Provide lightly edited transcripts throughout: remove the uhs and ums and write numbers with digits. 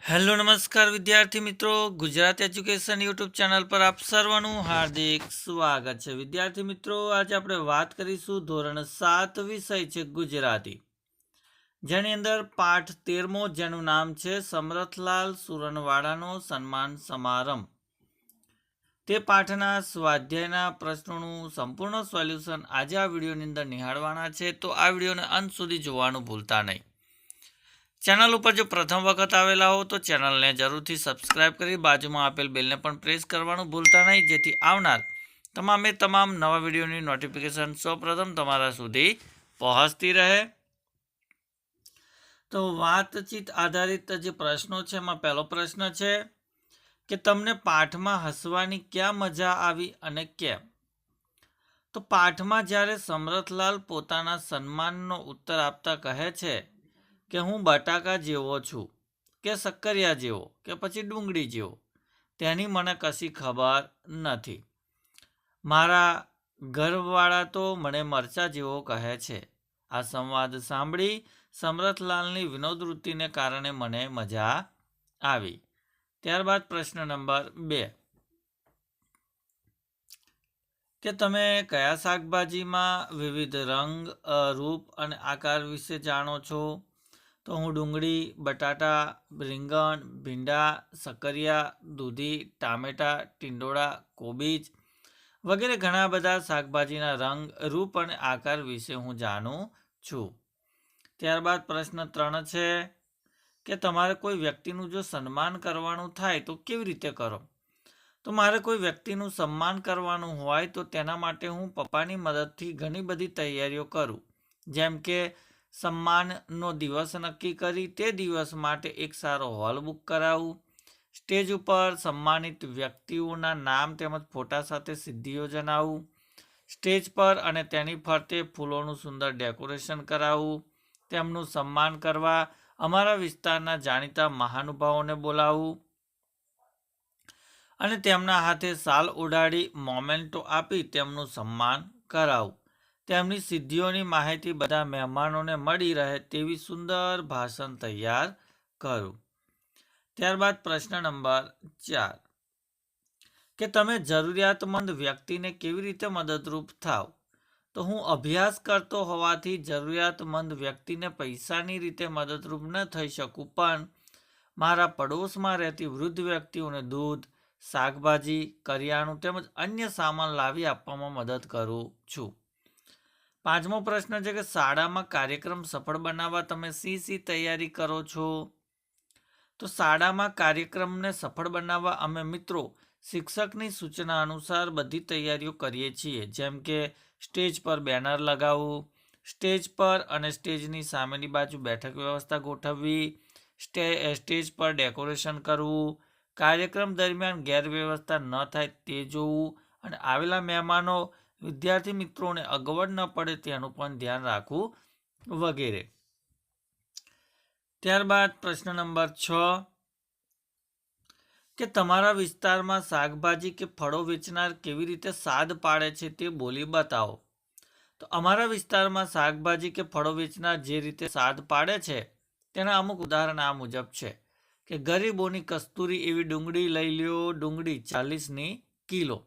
Hello નમસ્કાર વિદ્યાર્થી મિત્રો, ગુજરાત એજ્યુકેશન યુટ્યુબ ચેનલ પર આપ સર્વનું હાર્દિક સ્વાગત છે. વિદ્યાર્થી મિત્રો, આજે આપણે વાત કરીશું ધોરણ 7 વિષય છે ગુજરાતી, જેની અંદર પાઠ 13મો, જેનું નામ છે સમરથલાલ સુરનવાડાનો સન્માન સમારંભ. તે પાઠના સ્વાધ્યાયના પ્રશ્નોનું સંપૂર્ણ સોલ્યુશન આજે આ વિડીયોની અંદર નિહાળવાના છે, તો આ વિડીયોને અંત સુધી જોવાનું ભૂલતા નહીં. ચેનલ ઉપર જો પ્રથમ વખત આવેલા હો તો ચેનલને જરૂરથી સબસ્ક્રાઇબ કરી બાજુમાં આપેલ બેલને પણ પ્રેસ કરવાનું ભૂલતા નહીં, જેથી આવનાર તમામ નવા વિડીયોની નોટિફિકેશન સૌપ્રથમ તમારા સુધી પહોંચતી રહે. તો વાતચીત આધારિત જે પ્રશ્નો છે એમાં પહેલો પ્રશ્ન છે કે તમને પાઠમાં હસવાની ક્યાં મજા આવી અને કેમ? તો પાઠમાં જ્યારે સમરથલાલ પોતાના સન્માનનો ઉત્તર આપતા કહે છે કે હું બટાકા જેવો છું, કે શક્કરિયા જેવો, કે પછી ડુંગળી જેવો, તેની મને કશી ખબર નથી. મારા ઘરવાળા તો મને મરચા જેવો કહે છે. આ સંવાદ સાંભળી સમરથલાલની વિનોદવૃત્તિને કારણે મને મજા આવી. ત્યારબાદ પ્રશ્ન નંબર 2 કે તમે કયા શાકભાજીમાં વિવિધ રંગ, રૂપ અને આકાર વિશે જાણો છો? તો હું ડુંગળી, બટાટા, રીંગણ, ભીંડા, શક્કરિયા, દૂધી, ટામેટા, ટિંડોળા, કોબીજ વગેરે ઘણા બધા શાકભાજીના રંગ, રૂપ અને આકાર વિશે હું જાણું છું. ત્યારબાદ પ્રશ્ન 3 છે કે તમારે કોઈ વ્યક્તિનું જો સન્માન કરવાનું થાય તો કેવી રીતે કરો? તો મારે કોઈ વ્યક્તિનું સન્માન કરવાનું હોય તો તેના માટે હું પપ્પાની મદદથી ઘણી બધી તૈયારીઓ કરું. જેમ કે સન્માનનો દિવસ નક્કી કરી તે દિવસ માટે એક સારો હોલ બુક કરાવું, સ્ટેજ ઉપર સન્માનિત વ્યક્તિઓના નામ તેમજ ફોટા સાથે સિદ્ધિઓ જણાવું, સ્ટેજ પર અને તેની ફરતે ફૂલોનું સુંદર ડેકોરેશન કરાવવું, તેમનું સન્માન કરવા અમારા વિસ્તારના જાણીતા મહાનુભાવોને બોલાવવું અને તેમના હાથે શાલ ઓઢાડી મોમેન્ટો આપી તેમનું સન્માન કરાવવું. તેમની સિદ્ધિઓની માહિતી બધા મહેમાનોને મળી રહે તેવી સુંદર ભાષણ તૈયાર કરું. ત્યારબાદ પ્રશ્ન નંબર 4 કે તમે જરૂરિયાતમંદ વ્યક્તિને કેવી રીતે મદદરૂપ થાવ? તો હું અભ્યાસ કરતો હોવાથી જરૂરિયાતમંદ વ્યક્તિને પૈસાની રીતે મદદરૂપ ન થઈ શકું, પણ મારા પડોશમાં રહેતી વૃદ્ધ વ્યક્તિઓને દૂધ, શાકભાજી, કરિયાણું તેમજ અન્ય સામાન લાવી આપવામાં મદદ કરું છું. 5મો પ્રશ્ન છે કે શાળામાં કાર્યક્રમ સફળ બનાવવા તમે શી તૈયારી કરો છો? તો શાળામાં કાર્યક્રમને સફળ બનાવવા અમે મિત્રો શિક્ષકની સૂચના અનુસાર બધી તૈયારીઓ કરીએ છીએ. જેમ કે સ્ટેજ પર બેનર લગાવવું, સ્ટેજ પર અને સ્ટેજની સામેની બાજુ બેઠક વ્યવસ્થા ગોઠવવી, સ્ટેજ પર ડેકોરેશન કરવું, કાર્યક્રમ દરમિયાન ગેરવ્યવસ્થા ન થાય તે જોવું અને આવેલા મહેમાનો, વિદ્યાર્થી મિત્રોને અગવડ ન પડે તેનું પણ ધ્યાન રાખવું વગેરે. ત્યારબાદ પ્રશ્ન નંબર 6 કે તમારા વિસ્તારમાં શાકભાજી કે ફળો વેચનાર કેવી રીતે સાદ પાડે છે તે બોલી બતાવો. તો અમારા વિસ્તારમાં શાકભાજી કે ફળો વેચનાર જે રીતે સાદ પાડે છે તેના અમુક ઉદાહરણ આ મુજબ છે કે ગરીબોની કસ્તુરી એવી ડુંગળી લઈ લ્યો, ડુંગળી 40ની કિલો.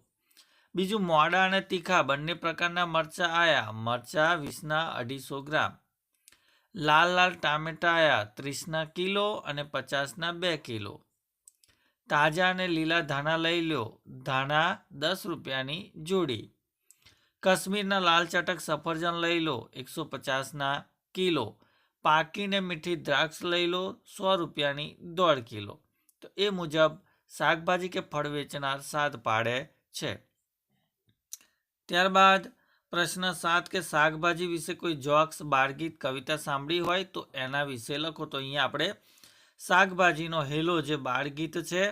બીજું, મોડા અને તીખા બંને પ્રકારના મરચાં આયા, મરચાં 20ના 250 ગ્રામ. લાલ ટામેટા આયા 30ના કિલો અને 50ના 2 કિલો. તાજા અને લીલા ધાણા લઈ લો, ધાણા 10 રૂપિયાની જોડી. કાશ્મીરના લાલ ચટક સફરજન લઈ લો 150ના કિલો. પાકીને મીઠી દ્રાક્ષ લઈ લો 100 રૂપિયાની 1.5 કિલો. તો એ મુજબ શાકભાજી કે ફળ વેચનાર સાદ પાડે છે. ત્યારબાદ પ્રશ્ન 7 કે શાકભાજી વિશે કોઈ જોક્સ, બાળગીત, કવિતા સાંભળી હોય તો એના વિશે લખો. તો અહીંયા આપણે શાકભાજીનો હેલો જે બાળગીત છે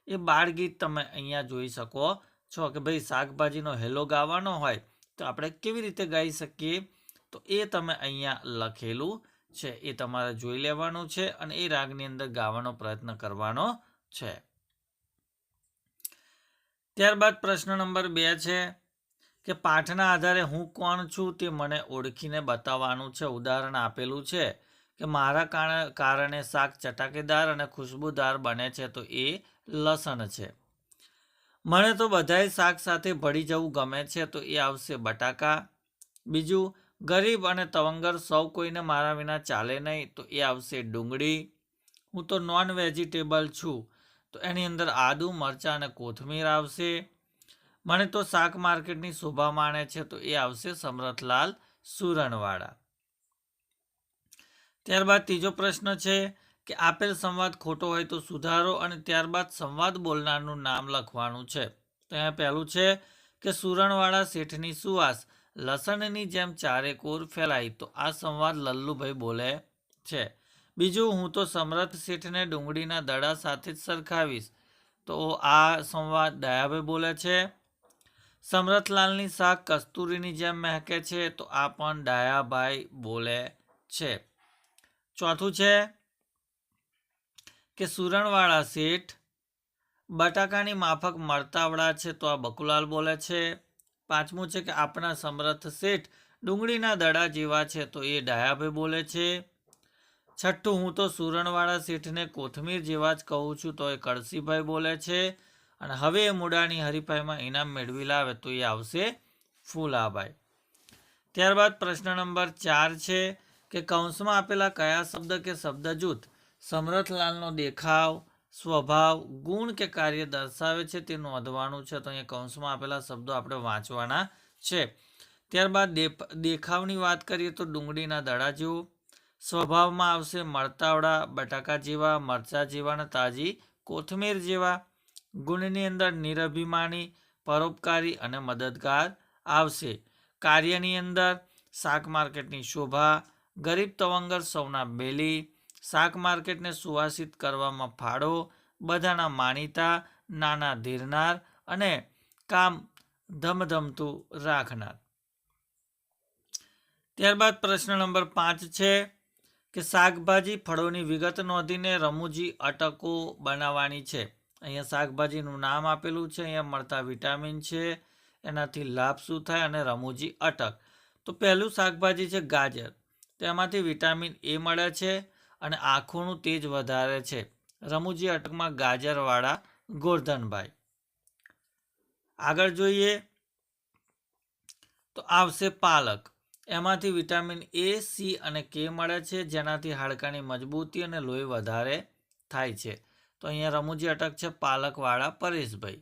એ બાળગીત તમે અહીંયા જોઈ શકો છો કે ભાઈ શાકભાજીનો હેલો ગાવાનો હોય તો આપણે કેવી રીતે ગાઈ શકીએ, તો એ તમે અહીંયા લખેલું છે એ તમારે જોઈ લેવાનું છે અને એ રાગની અંદર ગાવાનો પ્રયત્ન કરવાનો છે. ત્યારબાદ પ્રશ્ન નંબર 2 છે કે પાઠના આધારે હું કોણ છું તે મને ઓળખીને બતાવવાનું છે. ઉદાહરણ આપેલું છે કે મારા કારણે શાક ચટાકેદાર અને ખુશ્બુદાર બને છે, તો એ લસણ છે. મને તો બધાય શાક સાથે ભળી જવું ગમે છે, તો એ આવશે બટાકા. બીજું, ગરીબ અને તવંગર સૌ કોઈને મારા વિના ચાલે નહીં, તો એ આવશે ડુંગળી. હું તો નોન વેજીટેબલ છું, તો એની અંદર આદુ, મરચાં અને કોથમીર આવશે. મને તો શાક માર્કેટની શોભા માણે છે, તો એ આવશે સમરથલાલ સુરણવાળા. ત્યારબાદ ત્રીજો પ્રશ્ન છે કે આપેલ સંવાદ ખોટો હોય તો સુધારો, અને ત્યારબાદ સંવાદ બોલનારનું નામ લખવાનું છે. તો અહીંયા પહેલું છે કે સુરણવાળા શેઠની સુવાસ લસણની જેમ ચારેકોર ફેલાઈ, તો આ સંવાદ લલ્લુભાઈ બોલે છે. બીજું, હું તો સમરથ શેઠને ડુંગળીના દડા સાથે જ સરખાવીશ, તો આ સંવાદ દયાભાઈ બોલે છે. સમરથલાલની શાક કસ્તુરીની જેમ મહેકે છે, તો આ પણ ડાયાભાઈ બોલે છે. ચોથું છે કે સુરણવાળા શેઠ બટાકાની માફક મરતાવડા છે, તો આ બકુલાલ બોલે છે. પાંચમું છે કે આપણા સમરથ શેઠ ડુંગળીના દડા જેવા છે, તો એ ડાયાભાઈ બોલે છે. છઠ્ઠું, હું તો સુરણવાળા શેઠને કોથમીર જેવા જ કહું છું, તો એ કળસીભાઈ બોલે છે. અને હવે એ મૂડાની હરીફાઈમાં ઇનામ મેળવી લાવે, તો એ આવશે ફૂલાભાઈ. ત્યારબાદ પ્રશ્ન નંબર 4 છે કે કૌંસમાં આપેલા કયા શબ્દ કે શબ્દ જૂથ સમરથલાલનો દેખાવ, સ્વભાવ, ગુણ કે કાર્ય દર્શાવે છે તે નોંધવાનું છે. તો અહીંયા કૌંસમાં આપેલા શબ્દો આપણે વાંચવાના છે. ત્યારબાદ દેખાવની વાત કરીએ તો ડુંગળીના દડા જેવો, સ્વભાવમાં આવશે મરતાવડા, બટાકા જેવા, મરચા જેવા અને તાજી કોથમીર જેવા. ગુણની અંદર નિરભિમાની, પરોપકારી અને મદદગાર આવશે. કાર્યની અંદર શાક માર્કેટની શોભા, ગરીબ તવંગર સૌના બેલી, શાક માર્કેટને સુવાસિત કરવામાં ફાળો, બધાના માનીતા, નાના ધીરનાર અને કામ ધમધમતું રાખનાર. ત્યારબાદ પ્રશ્ન નંબર 5 છે કે શાકભાજી ફળોની વિગત નોંધીને રમૂજી અટકો બનાવવાની છે. અહીંયા શાકભાજીનું નામ આપેલું છે, અહીંયા મળતા વિટામિન છે, એનાથી લાભ શું થાય અને રમૂજી અટક. તો પહેલું શાકભાજી છે ગાજર, તો એમાંથી વિટામિન એ મળે છે અને આંખોનું તેજ વધારે છે. રમૂજી અટકમાં ગાજરવાળા ગોરધનભાઈ. આગળ જોઈએ તો આવશે પાલક, એમાંથી વિટામિન એ, સી અને કે મળે છે, જેનાથી હાડકાની મજબૂતી અને લોહી વધારે થાય છે. તો અહીંયા રમૂજી અટક છે પાલકવાળા પરેશભાઈ.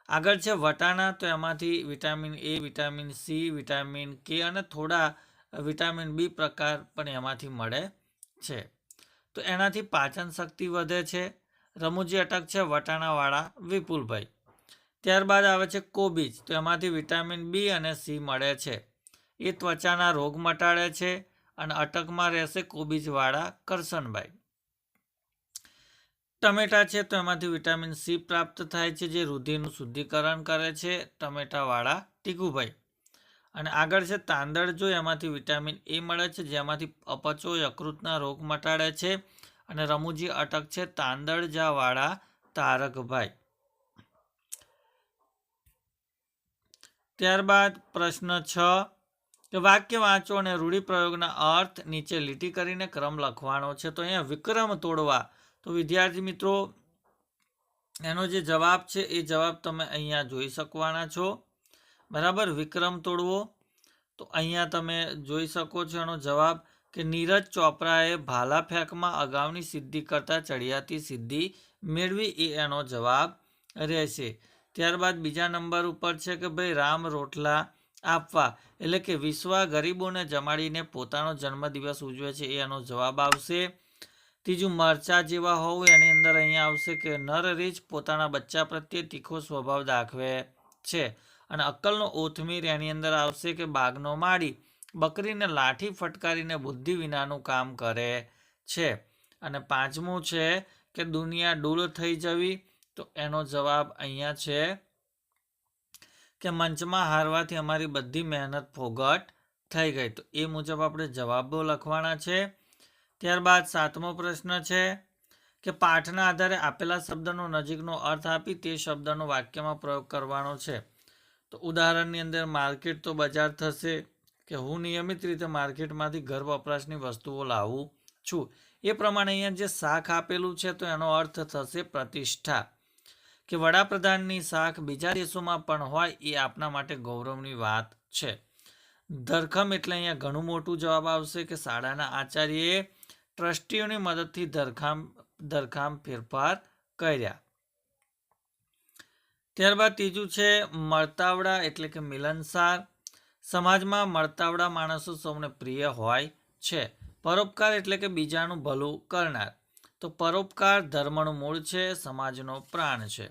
આગળ છે વટાણા, તો એમાંથી vitamin A, vitamin C, vitamin કે અને થોડા વિટામિન બી પ્રકાર પણ એમાંથી મળે છે, તો એનાથી પાચન શક્તિ વધે છે. રમૂજી અટક છે વટાણાવાળા વિપુલભાઈ. ત્યારબાદ આવે છે કોબીજ, તો એમાંથી વિટામિન બી અને સી મળે છે, એ ત્વચાના રોગ મટાડે છે. અને અટકમાં રહેશે કોબીજવાળા કરશનભાઈ. ટમેટા છે, તો એમાંથી વિટામિન સી પ્રાપ્ત થાય છે, જે રુધિરનું શુદ્ધિકરણ કરે છે, ટમેટાવાળા ટીકુભાઈ. અને આગળ છે તાંદળ, જો એમાંથી વિટામિન એ મળે છે, જેમાંથી અપચો યકૃતના રોગ મટાડે છે. અને રમૂજી અટક છે તાંદળજાવાળા તારકભાઈ. ત્યારબાદ પ્રશ્ન 6 કે વાક્ય વાંચો અને રૂઢિપ્રયોગના અર્થ નીચે લીટી કરીને ક્રમ લખવાનો છે. તો અહીંયા વિક્રમ તોડવા, તો વિદ્યાર્થી મિત્રો એનો જે જવાબ છે એ જવાબ તમે અહીંયા જોઈ શકવાના છો. બરાબર, વિક્રમ તોડવો, તો અહીંયા તમે જોઈ શકો છો એનો જવાબ કે નીરજ ચોપરાએ ભાલા ફેંકમાં અગાઉની સિદ્ધિ કરતાં ચડિયાતી સિદ્ધિ મેળવી, એ એનો જવાબ રહેશે. ત્યારબાદ બીજા નંબર ઉપર છે કે ભાઈ રામ રોટલા આપવા, એટલે કે વિશ્વા ગરીબોને જમાડીને પોતાનો જન્મદિવસ ઉજવે છે, એ એનો જવાબ આવશે. ત્રીજું મરચા જેવા હોવું, એની અંદર અહીંયા આવશે કે નરરીછ પોતાના બચ્ચા પ્રત્યે તીખો સ્વભાવ દાખવે છે. અને અક્કલનો ઓથમીર, એની અંદર આવશે કે બાગનો માળી બકરીને લાઠી ફટકારીને બુદ્ધિ વિનાનું કામ કરે છે. અને પાંચમું છે કે દુનિયા ડૂલ થઈ જવી, તો એનો જવાબ અહીંયા છે કે મંચમાં હારવાથી અમારી બધી મહેનત ફોગટ થઈ ગઈ. તો એ મુજબ આપણે જવાબો લખવાના છે. ત્યારબાદ 7મો પ્રશ્ન છે કે પાઠના આધારે આપેલા શબ્દનો નજીકનો અર્થ આપી તે શબ્દનો વાક્યમાં પ્રયોગ કરવાનો છે. તો ઉદાહરણની અંદર માર્કેટ તો બજાર થશે, કે હું નિયમિત રીતે માર્કેટમાંથી ઘર વપરાશની વસ્તુઓ લાવું છું. એ પ્રમાણે અહીંયા જે શાખ આપેલું છે તો એનો અર્થ થશે પ્રતિષ્ઠા. કે વડાપ્રધાનની શાખ બીજા દેશોમાં પણ હોય એ આપણા માટે ગૌરવની વાત છે. ધરખમ એટલે અહીંયા ઘણું મોટું જવાબ આવશે કે શાળાના આચાર્યએ ટ્રસ્ટીઓની મદદથી ધરખામ ફેરફાર કર્યા. ત્યારબાદ ત્રીજું છે મળતાવડા એટલે કે મિલનસાર. સમાજમાં મળતાવડા માણસો સૌને પ્રિય હોય છે. પરોપકાર એટલે કે બીજાનું ભલું કરનાર. તો પરોપકાર ધર્મનું મૂળ છે, સમાજનો પ્રાણ છે.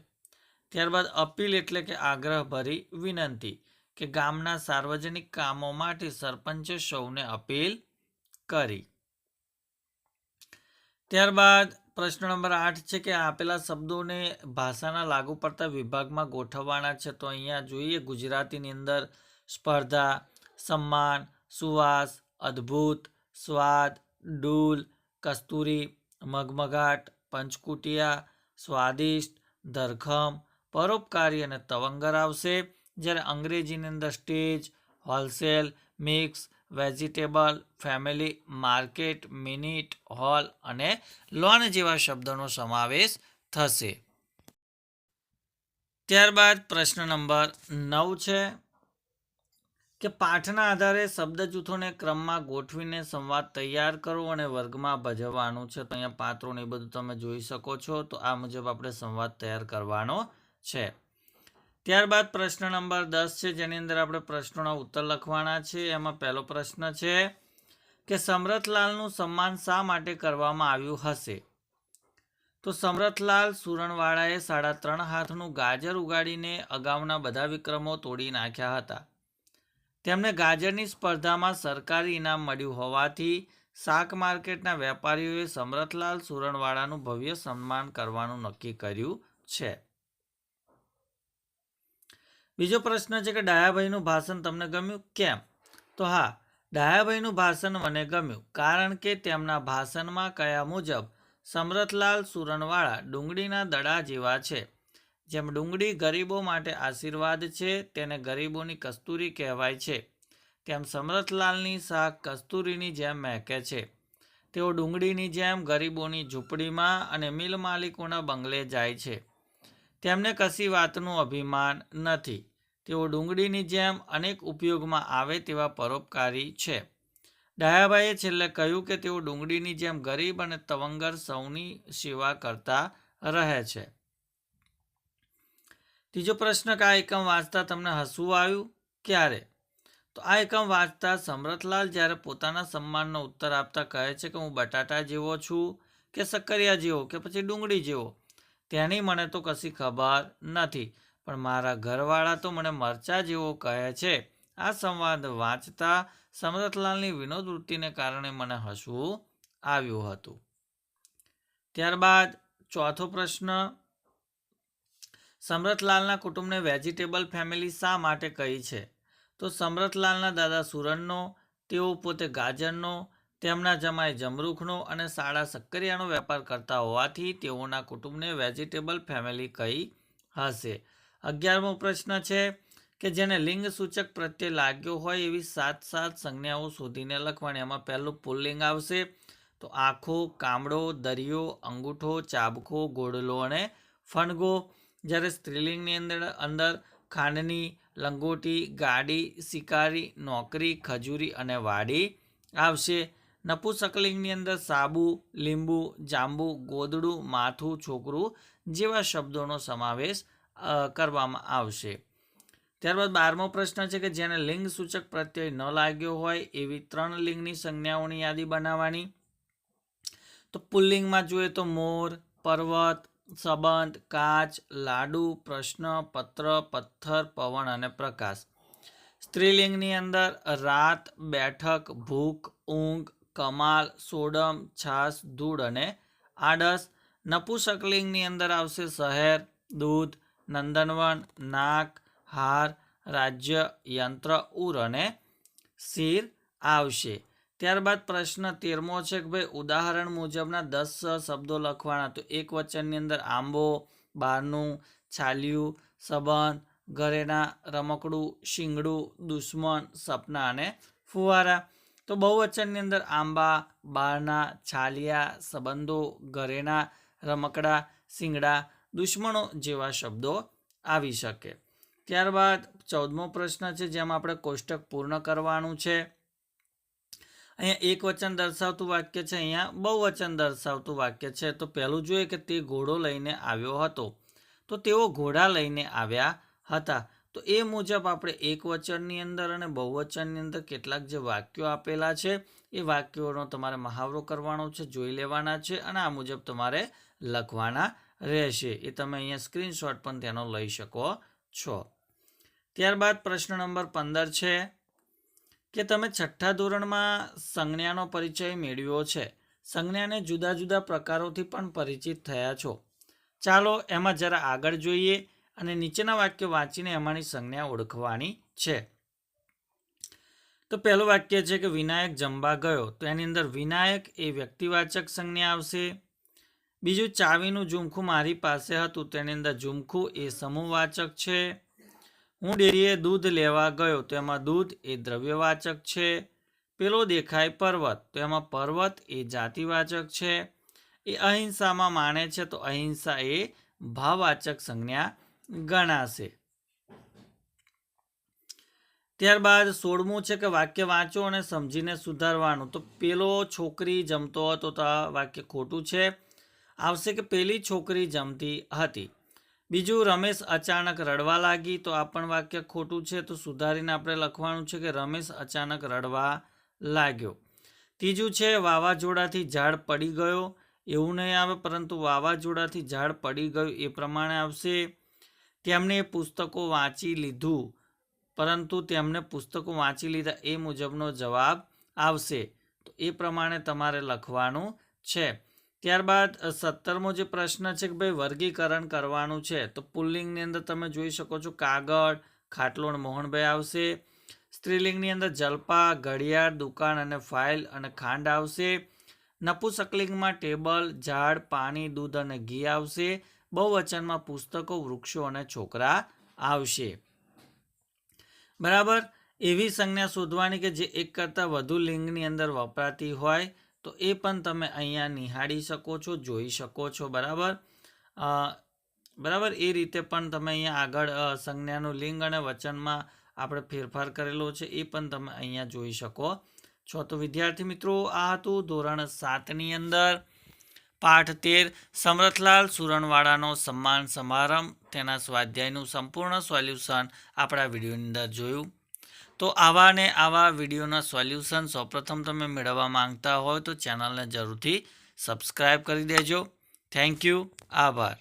ત્યારબાદ અપીલ એટલે કે આગ્રહભરી વિનંતી કે ગામના સાર્વજનિક કામો માટે સરપંચે સૌને અપીલ કરી. ત્યારબાદ પ્રશ્ન નંબર 8 છે કે આપેલા શબ્દોને ભાષાના લાગુ પડતા વિભાગમાં ગોઠવવાના છે. તો અહીંયા જોઈએ ગુજરાતીની અંદર સ્પર્ધા, સન્માન, સુવાસ, અદ્ભુત, સ્વાદ, ડૂલ, કસ્તુરી, મગમગાટ, પંચકુટિયા, સ્વાદિષ્ટ, ધરખમ, પરોપકારી અને તવંગર આવશે. જ્યારે અંગ્રેજીની અંદર stage, wholesale, mix, vegetable, family, market, minute, hall અને લોન જેવા શબ્દોનો સમાવેશ થશે. ત્યારબાદ પ્રશ્ન નંબર 9 છે કે પાઠના આધારે શબ્દ જૂથોને ક્રમમાં ગોઠવીને સંવાદ તૈયાર કરો અને વર્ગમાં ભજવવાનું છે. તો અહીંયા પાત્રો ને બધું તમે જોઈ શકો છો. તો આ મુજબ આપણે સંવાદ તૈયાર કરવાનો છે. ત્યારબાદ પ્રશ્ન નંબર 10 છે જેની અંદર આપણે પ્રશ્નોના ઉત્તર લખવાના છે. એમાં પહેલો પ્રશ્ન છે કે સમરથલાલનું સન્માન શા માટે કરવામાં આવ્યું હશે? તો સમરથલાલ સુરણવાળાએ 3.5 હાથનું ગાજર ઉગાડીને અગાઉના બધા વિક્રમો તોડી નાખ્યા હતા. તેમને ગાજરની સ્પર્ધામાં સરકારી ઇનામ મળ્યું હોવાથી શાક માર્કેટના વેપારીઓએ સમરથલાલ સુરણવાળાનું ભવ્ય સન્માન કરવાનું નક્કી કર્યું છે. બીજો પ્રશ્ન છે કે ડાયાભાઈનું ભાષણ તમને ગમ્યું? કેમ? તો હા, ડાયાભાઈનું ભાષણ મને ગમ્યું કારણ કે તેમના ભાષણમાં કયા મુજબ સમરથલાલ સુરણવાળા ડુંગળીના દડા જેવા છે. જેમ ડુંગળી ગરીબો માટે આશીર્વાદ છે, તેને ગરીબોની કસ્તુરી કહેવાય છે, તેમ સમરથલાલની શાખ કસ્તુરીની જેમ મહેકે છે. તેઓ ડુંગળીની જેમ ગરીબોની ઝૂંપડીમાં અને મિલ માલિકોના બંગલે જાય છે. તેમને કશી વાતનું અભિમાન નથી. તેઓ ડુંગળીની જેમ અનેક ઉપયોગમાં આવે તેવા પરોપકારી છે. ડાયાભાઈએ છેલ્લે કહ્યું કે તેઓ ડુંગળીની જેમ ગરીબ અને તવંગર સૌની સેવા કરતા રહે છે. ત્રીજો પ્રશ્ન કે આ એકમ વાંચતા તમને હસવું આવ્યું? ક્યારે? તો આ એકમ વાંચતા સમરથલાલ જ્યારે પોતાના સન્માનનો ઉત્તર આપતા કહે છે કે હું બટાટા જેવો છું કે સક્કરિયા જેવો કે પછી ડુંગળી જેવો, તેની મને તો કશી ખબર નથી, પણ મારા ઘરવાળા તો મને મરચા જેવો કહે છે. આ સંવાદ વાંચતા સમરથલાલની વિનોદ વૃત્તિને કારણે મને હસવું આવ્યું હતું. ત્યારબાદ ચોથો પ્રશ્ન, સમરથલાલના કુટુંબને વેજીટેબલ ફેમિલી શા માટે કહી છે? તો સમરથલાલના દાદા સુરણનો, તેઓ પોતે ગાજરનો, તેમના જમાઈ જમરૂખનો અને સાળા સક્કરિયાનો વેપાર કરતા હોવાથી તેઓના કુટુંબને વેજીટેબલ ફેમિલી કહી હશે. 11મો પ્રશ્ન છે કે જેને લિંગ સૂચક પ્રત્યય લાગ્યો હોય એવી 7 સંજ્ઞાઓ શોધીને લખવાની. એમાં પહેલું પુલ્લિંગ આવશે. તો આંખો, કામડો, દરિયો, અંગૂઠો, ચાબખો, ગોડલો અને ફણગો. જ્યારે સ્ત્રીલિંગની અંદર ખાંડની, લંગોટી, ગાડી, શિકારી, નોકરી, ખજૂરી અને વાડી આવશે. નપુંસકલિંગની અંદર સાબુ, લીંબુ, જાંબુ, ગોદડું, માથું, છોકરું જેવા શબ્દોનો સમાવેશ કરવામાં આવશે. ત્યારબાદ 12મો પ્રશ્ન છે કે જેને લિંગ સૂચક પ્રત્યય ન લાગ્યો હોય એવી 3 લિંગની સંજ્ઞાઓની યાદી બનાવવાની. તો પુલ્લિંગમાં જોઈએ તો મોર, પર્વત, સંબંધ, કાચ, લાડુ, પ્રશ્ન, પત્ર, પથ્થર, પવન અને પ્રકાશ. સ્ત્રીલિંગની અંદર રાત, બેઠક, ભૂખ, ઊંઘ, કમાલ, સોડમ, છાસ, ધૂળ અને આડસ. નપુંસકલિંગની અંદર આવશે શહેર, દૂધ, નંદનવન, નાક, હાર, રાજ્ય, યંત્ર, ઉર અને શિર આવશે. ત્યારબાદ પ્રશ્ન 13મો છે કે ભાઈ ઉદાહરણ મુજબના 10 શબ્દો લખવાના. તો એક વચનની અંદર આંબો, બહારનું, છાલિયું, સંબંધ, ઘરેણા, રમકડું, શીંગડું, દુશ્મન, સપના અને ફુવારા. તો તો બહુવચનની અંદર આંબા, બારના, છાલિયા, સંબંધો, ઘરેણા, રમકડા, શિંગડા, દુશ્મનો જેવા શબ્દો આવી શકે. ત્યારબાદ 14મો પ્રશ્ન છે, જેમાં આપણે કોષ્ટક પૂર્ણ કરવાનું છે. અહીંયા એક વચન દર્શાવતું વાક્ય છે, અહીંયા બહુવચન દર્શાવતું વાક્ય છે. તો પહેલું જોઈએ કે તે ઘોડો લઈને આવ્યો હતો. તો તેઓ ઘોડા લઈને આવ્યા હતા. તો એ મુજબ આપણે એક વચનની અંદર અને બહુવચનની અંદર કેટલાક જે વાક્યો આપેલા છે એ વાક્યોનો તમારે મહાવરો કરવાનો છે, જોઈ લેવાના છે અને આ મુજબ તમારે લખવાના રહેશે. એ તમે અહીંયા સ્ક્રીનશોટ પણ તેનો લઈ શકો છો. ત્યારબાદ પ્રશ્ન નંબર 15 છે કે તમે 6થા ધોરણમાં સંજ્ઞાનો પરિચય મેળવ્યો છે. સંજ્ઞાને જુદા જુદા પ્રકારોથી પણ પરિચિત થયા છો. ચાલો એમાં જરા આગળ જોઈએ અને નીચેના વાક્યો વાંચીને એમાંની સંજ્ઞા ઓળખવાની છે. તો પહેલું વાક્ય છે કે વિનાયક જમવા ગયો. તો એની અંદર વિનાયક એ વ્યક્તિવાચક સંજ્ઞા આવશે. બીજું, ચાવીનું ઝુમખું મારી પાસે હતું. તેની અંદર ઝુમખું એ સમૂહવાચક છે. હું ડેરીએ દૂધ લેવા ગયો. તો એમાં દૂધ એ દ્રવ્યવાચક છે. પેલો દેખાય પર્વત. તો એમાં પર્વત એ જાતિવાચક છે. એ અહિંસામાં માને છે. તો અહિંસા એ ભાવવાચક સંજ્ઞા ગણાશે. ત્યારબાદ 16મું છે કે વાક્ય વાંચો અને સમજીને સુધારવાનું. તો પેલો છોકરી જમતો હતો. તો આ વાક્ય ખોટું છે. આવશે કે પેલી છોકરી જમતી હતી. બીજું, રમેશ અચાનક રડવા લાગી. તો આ પણ વાક્ય ખોટું છે. તો સુધારીને આપણે લખવાનું છે કે રમેશ અચાનક રડવા લાગ્યો. ત્રીજું છે વાવાઝોડાથી ઝાડ પડી ગયો. એવું નહીં આવે, પરંતુ વાવાઝોડાથી ઝાડ પડી ગયું એ પ્રમાણે આવશે. તેમણે પુસ્તકો વાંચી લીધું, પરંતુ તેમને પુસ્તકો વાંચી લીધા એ મુજબનો જવાબ આવશે. તો એ પ્રમાણે તમારે લખવાનું છે. ત્યારબાદ 17મો જે પ્રશ્ન છે કે ભાઈ વર્ગીકરણ કરવાનું છે. તો પુલ્લિંગની અંદર તમે જોઈ શકો છો કાગળ, ખાટલો અને મોહનભાઈ આવશે. સ્ત્રીલિંગની અંદર જલપા, ઘડિયાળ, દુકાન અને ફાઇલ અને ખાંડ આવશે. નપુંસકલિંગમાં ટેબલ, ઝાડ, પાણી, દૂધ અને ઘી આવશે. બહુવચનમાં પુસ્તકો, વૃક્ષો અને છોકરા આવશે. બરાબર. એવી સંજ્ઞા શોધવાની કે જે એક કરતાં વધુ લિંગની અંદર વપરાતી હોય. તો એ પણ તમે અહીંયા નિહાળી શકો છો, જોઈ શકો છો. બરાબર. એ રીતે પણ તમે અહીંયા આગળ સંજ્ઞાનું લિંગ અને વચનમાં આપણે ફેરફાર કરેલો છે એ પણ તમે અહીંયા જોઈ શકો છો. તો વિદ્યાર્થી મિત્રો, આ હતું ધોરણ 7ની અંદર પાઠ 13 સમરથલાલ સુરણવાળાનો સન્માન સમારંભ. તેના સ્વાધ્યાયનું સંપૂર્ણ સોલ્યુશન આપણા વિડીયોની અંદર જોયું. તો આવા ને આવા વિડીયોના સોલ્યુશન સૌપ્રથમ તમે મેળવવા માંગતા હોય તો ચેનલને જરૂરથી સબસ્ક્રાઈબ કરી દેજો. Thank you. આભાર.